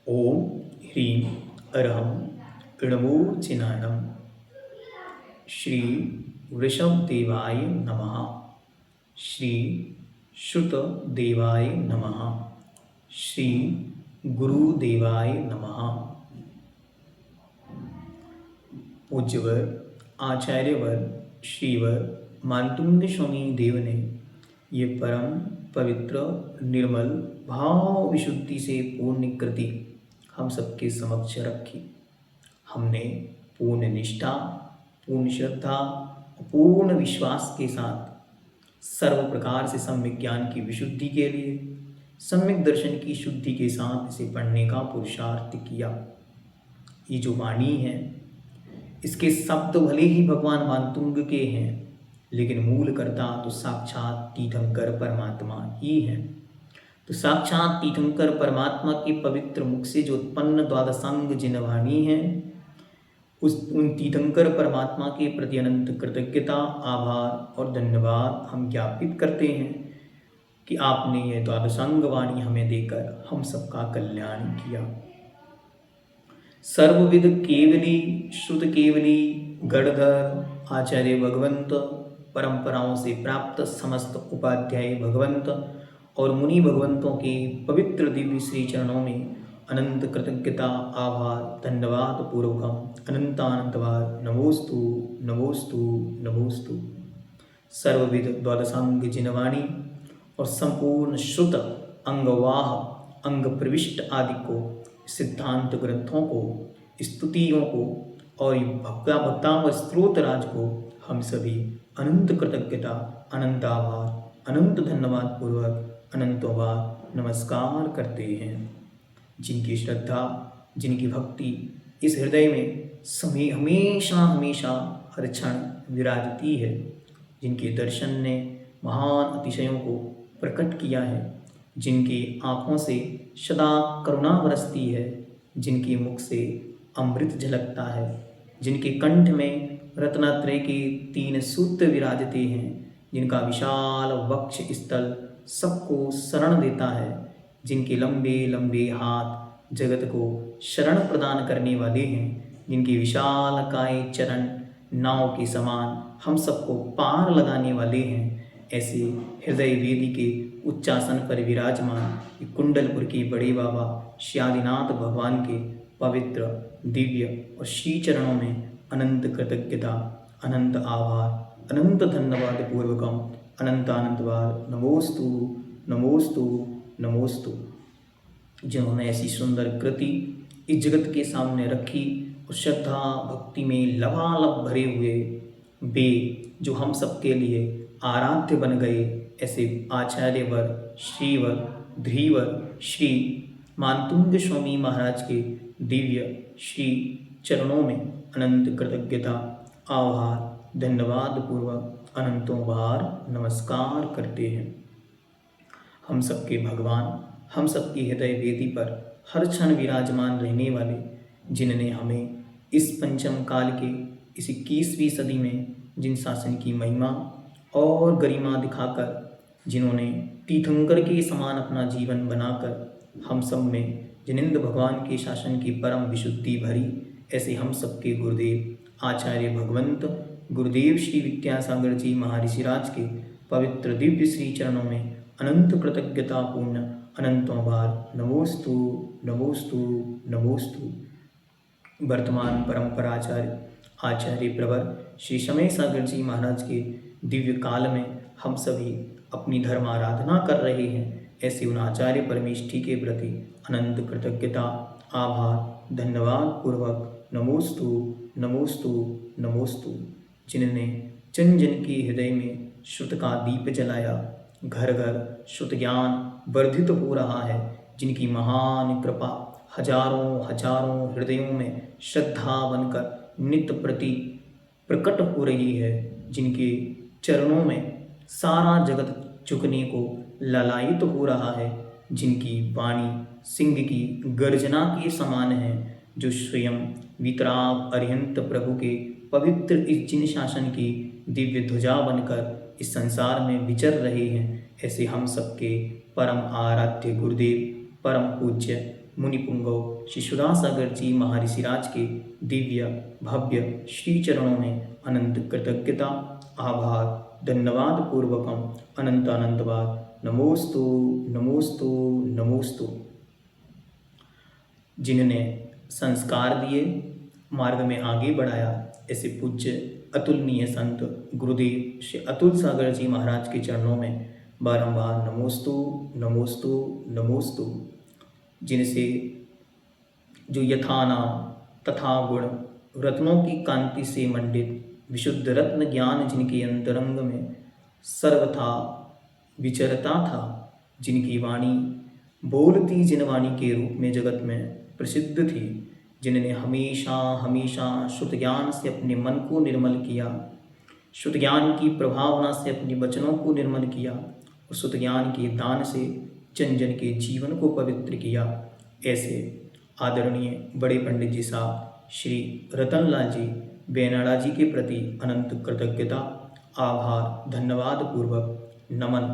ओम ह्रीं अरहं णमोचिनाणं श्री वृषभदेवाय नमः। श्री श्रुतदेवाय नमः। श्री गुरुदेवाय नमः। पूज्यवर आचार्यवर श्रीवर मातुंग स्वामी देव ने ये परम पवित्र निर्मल भाव विशुद्धि से पूर्ण कृति हम सबके समक्ष रखी। हमने पूर्ण निष्ठा, पूर्ण श्रद्धा, पूर्ण विश्वास के साथ सर्व प्रकार से सम्यक ज्ञान की विशुद्धि के लिए सम्यक दर्शन की शुद्धि के साथ इसे पढ़ने का पुरुषार्थ किया। ये जो वाणी है, इसके शब्द भले ही भगवान मातुंग के हैं, लेकिन मूल कर्ता तो साक्षात तीर्थंकर परमात्मा ही है। तो साक्षात तीर्थंकर परमात्मा के पवित्र मुख से जो उत्पन्न द्वादशांग जिन वाणी है, उन तीर्थंकर परमात्मा के प्रति अनंत कृतज्ञता, आभार और धन्यवाद हम ज्ञापित करते हैं कि आपने यह द्वादशांग वाणी हमें देकर हम सबका कल्याण किया। सर्वविद केवली श्रुत केवली गणधर आचार्य भगवंत, परंपराओं से प्राप्त समस्त उपाध्याय भगवंत और मुनि भगवंतों के पवित्र दिव्य श्री चरणों में अनंत कृतज्ञता, आभार, धन्यवाद पूर्वकम अनंतानंतवार नमोस्तु नमोस्तु नमोस्तु। सर्वविध द्वादशांग जिनवाणी और संपूर्ण श्रुत अंगवाह अंग प्रविष्ट आदि को, सिद्धांत ग्रंथों को, स्तुतियों को और भक्तामर स्त्रोत राज को हम सभी अनंत कृतज्ञता, अनंत आभार, अनंत धन्यवाद पूर्वक अनंतोबार नमस्कार करते हैं। जिनकी श्रद्धा, जिनकी भक्ति इस हृदय में हमेशा हमेशा हर क्षण विराजती है, जिनके दर्शन ने महान अतिशयों को प्रकट किया है, जिनकी आँखों से सदा करुणा बरसती है, जिनके मुख से अमृत झलकता है, जिनके कंठ में रत्नात्रय के 3 सूत्र विराजते हैं, जिनका विशाल वक्ष स्थल सबको शरण देता है, जिनके लंबे लंबे हाथ जगत को शरण प्रदान करने वाले हैं, जिनके विशाल काय चरण नाव के समान हम सबको पार लगाने वाले हैं, ऐसे हृदय वेदी के उच्चासन पर विराजमान कुंडलपुर के बड़े बाबा श्यादिनाथ भगवान के पवित्र दिव्य और श्री चरणों में अनंत कृतज्ञता, अनंत आभार, अनंत धन्यवाद पूर्वकम अनंतानंतवार नमोस्तु नमोस्तु नमोस्तु। जिन्होंने ऐसी सुंदर कृति इस जगत के सामने रखी और श्रद्धा भक्ति में लबालब भरे हुए वे जो हम सबके लिए आराध्य बन गए, ऐसे आचार्यवर श्रीवर ध्रीवर श्री मातुंग स्वामी महाराज के दिव्य श्री चरणों में अनंत कृतज्ञता, आभार, धन्यवाद पूर्वक अनंतों बार नमस्कार करते हैं। हम सबके भगवान, हम सबकी हृदय वेदी पर हर क्षण विराजमान रहने वाले, जिनने हमें इस पंचम काल के इस 21वीं सदी में जिन शासन की महिमा और गरिमा दिखाकर, जिन्होंने तीर्थंकर के समान अपना जीवन बनाकर हम सब में जिनिंद भगवान के शासन की परम विशुद्धि भरी, ऐसे हम सबके गुरुदेव आचार्य भगवंत गुरुदेव श्री विद्यासागर जी महर्षिराज के पवित्र दिव्य श्री चरणों में अनंत कृतज्ञतापूर्ण अनंतों बार नमोस्तु नमोस्तु नमोस्तु। वर्तमान परंपराचार्य आचार्य प्रवर श्री समय सागर जी महाराज के दिव्य काल में हम सभी अपनी धर्म आराधना कर रहे हैं, ऐसे उन आचार्य परमेष्ठी के प्रति अनंत कृतज्ञता, आभार, धन्यवाद पूर्वक नमोस्तु नमोस्तु नमोस्तु। जिन्होंने जन जन के हृदय में श्रुत का दीप जलाया, घर घर श्रुत ज्ञान वर्धित हो रहा है, जिनकी महान कृपा हजारों हजारों हृदयों में श्रद्धा बनकर नित्य प्रति प्रकट हो रही है, जिनके चरणों में सारा जगत झुकने को ललायित हो रहा है, जिनकी वाणी सिंह की गर्जना के समान है, जो स्वयं वितराग अरिहंत प्रभु के पवित्र इस जिन शासन की दिव्य ध्वजा बनकर इस संसार में विचर रहे हैं, ऐसे हम सबके परम आराध्य गुरुदेव परम पूज्य मुनिपुंगव श्री सुधासागर जी महर्षिराज के दिव्य भव्य श्री चरणों में अनंत कृतज्ञता आभार धन्यवाद पूर्वकम अनंत अनंतवाद नमोस्तु नमोस्तु नमोस्तु। जिन्होंने संस्कार दिए, मार्ग में आगे बढ़ाया, ऐसे पूज्य अतुलनीय संत गुरुदेव श्री अतुल सागर जी महाराज के चरणों में बारंबार नमोस्तु नमोस्तु नमोस्तु। जिनसे जो यथानाम तथा गुण रत्नों की कांति से मंडित विशुद्ध रत्न ज्ञान जिनके अंतरंग में सर्वथा विचरता था, जिनकी वाणी बोलती जिन वाणी के रूप में जगत में प्रसिद्ध थी, जिन्होंने हमेशा हमेशा शुद्ध ज्ञान से अपने मन को निर्मल किया, शुद्ध ज्ञान की प्रभावना से अपने वचनों को निर्मल किया और शुद्ध ज्ञान के दान से जन जन के जीवन को पवित्र किया, ऐसे आदरणीय बड़े पंडित जी साहब श्री रतनलाल जी बेनाड़ा जी के प्रति अनंत कृतज्ञता आभार धन्यवाद पूर्वक नमन।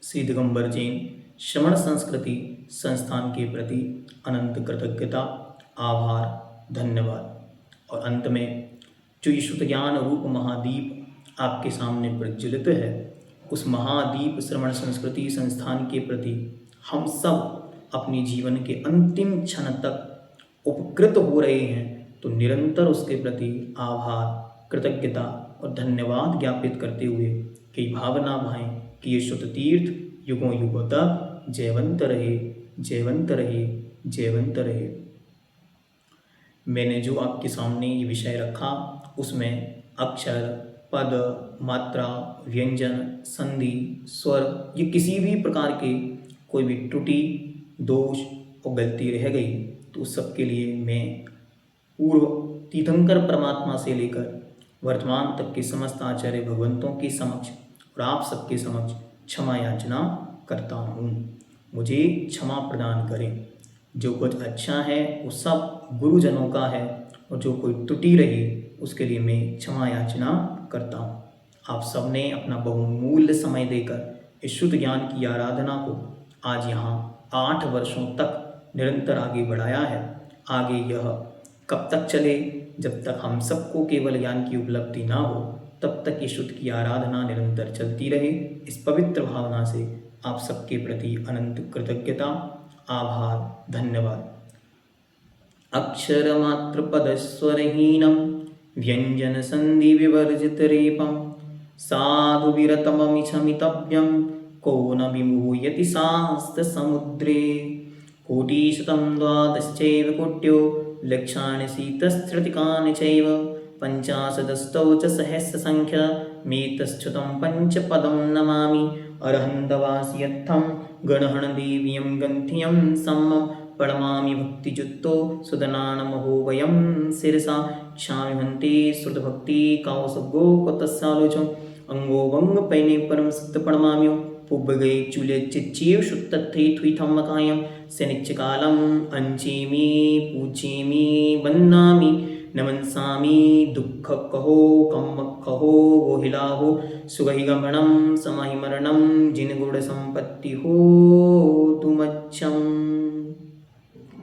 श्री दिगंबर जैन श्रवण संस्कृति संस्थान के प्रति अनंत कृतज्ञता आभार धन्यवाद। और अंत में जो ये शुद्ध ज्ञान रूप महादीप आपके सामने प्रज्वलित है, उस महादीप श्रवण संस्कृति संस्थान के प्रति हम सब अपने जीवन के अंतिम क्षण तक उपकृत हो रहे हैं, तो निरंतर उसके प्रति आभार कृतज्ञता और धन्यवाद ज्ञापित करते हुए कई भावना भाएं कि ये शुद्ध तीर्थ युगों युगों तक जयवंत रहे जयवंत रहे जयवंत रहे। मैंने जो आपके सामने ये विषय रखा उसमें अक्षर पद मात्रा व्यंजन संधि स्वर ये किसी भी प्रकार के कोई भी त्रुटि दोष और गलती रह गई तो उस सब के लिए मैं पूर्व तीर्थंकर परमात्मा से लेकर वर्तमान तक के समस्त आचार्य भगवंतों के समक्ष और आप सबके समक्ष क्षमा याचना करता हूँ। मुझे क्षमा प्रदान करें। जो कुछ अच्छा है वो सब गुरुजनों का है और जो कोई त्रुटि रही उसके लिए मैं क्षमा याचना करता हूँ। आप सबने अपना बहुमूल्य समय देकर इस शुद्ध ज्ञान की आराधना को आज यहाँ 8 वर्षों तक निरंतर आगे बढ़ाया है। आगे यह कब तक चले, जब तक हम सबको केवल ज्ञान की उपलब्धि ना हो तब तक ये शुद्ध की आराधना निरंतर चलती रहे। इस पवित्र भावना से आप सबके प्रति अनंत कृतज्ञता आभार धन्यवाद। अक्षर मात्र पदस्वरहीनम व्यंजन संधि विवर्जित रेपम साधु विरतममिच्छमितव्यम को न विमूयति शास्त्र समुद्रे कोटिशतं द्वादश्चैव कोट्यो लक्षाणि शीतस्त्रिकानि चैव पंचाशदस्तौ च सहस्रसंख्या मेतश्च्युतं पंचपदं नमामि अरहन्तवासियत्थं गणहण देवीयं गन्थियं सम्मं प्रणमामि भक्तियुक्तो सुदनानमहो वयं शिरसा क्षामि हन्ते श्रुतभक्ति कावसगो कतस्सालोचम् अंगोवंग पैने परम सत्य प्रणमाम्यो पुब्बगे चूल्य चिच्चीव शुद्धत्थे थुइथम्मकायं शनिच्चकालम् अंचेमि पूजेमि वन्दामि नमन्सामि दुःख कहो कम्म कहो गोहिलाहो सुगहि गमनम समाहि मरणम जिन गुण संपत्ति हो तुमच्छम।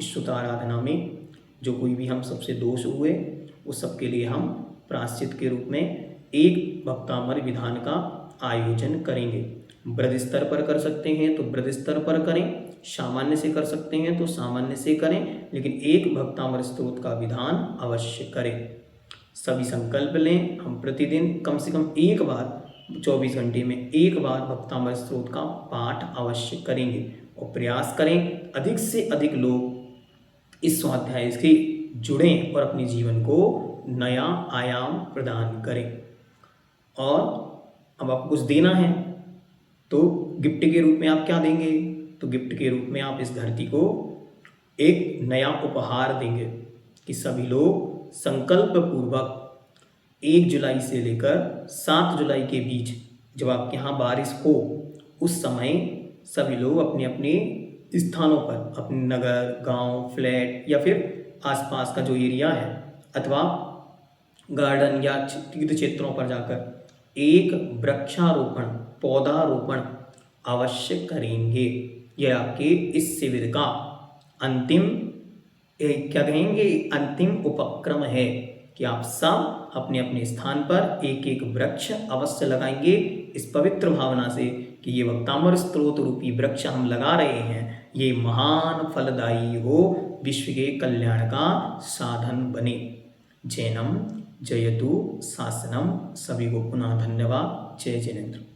इस शुद्ध आराधना में जो कोई भी हम सबसे दोष हुए उस सब के लिए हम प्रायश्चित के रूप में एक भक्तामर विधान का आयोजन करेंगे। ब्रज स्तर पर कर सकते हैं तो ब्रज स्तर पर करें, सामान्य से कर सकते हैं तो सामान्य से करें, लेकिन एक भक्तामर स्तोत्र का विधान अवश्य करें। सभी संकल्प लें, हम प्रतिदिन कम से कम एक बार 24 घंटे में एक बार भक्तामर स्तोत्र का पाठ अवश्य करेंगे और प्रयास करें अधिक से अधिक लोग इस स्वाध्याय से जुड़ें और अपने जीवन को नया आयाम प्रदान करें। और अब आपको कुछ देना है तो गिफ्ट के रूप में आप क्या देंगे, तो गिफ्ट के रूप में आप इस धरती को एक नया उपहार देंगे कि सभी लोग संकल्प पूर्वक 1 जुलाई से लेकर 7 जुलाई के बीच जब आपके यहाँ बारिश हो उस समय सभी लोग अपने अपने स्थानों पर अपने नगर गांव फ्लैट या फिर आसपास का जो एरिया है अथवा गार्डन या तीर्थ क्षेत्रों पर जाकर एक वृक्षारोपण पौधारोपण अवश्य करेंगे। यह आपके इस शिविर का अंतिम क्या कहेंगे, अंतिम उपक्रम है कि आप सब अपने अपने स्थान पर एक एक वृक्ष अवश्य लगाएंगे, इस पवित्र भावना से कि ये वक्तांबर स्त्रोत रूपी वृक्ष हम लगा रहे हैं, ये महान फलदायी हो, विश्व के कल्याण का साधन बने। जैनम जयतु शासनम। सभी को पुनः धन्यवाद। जय जिनेन्द्र।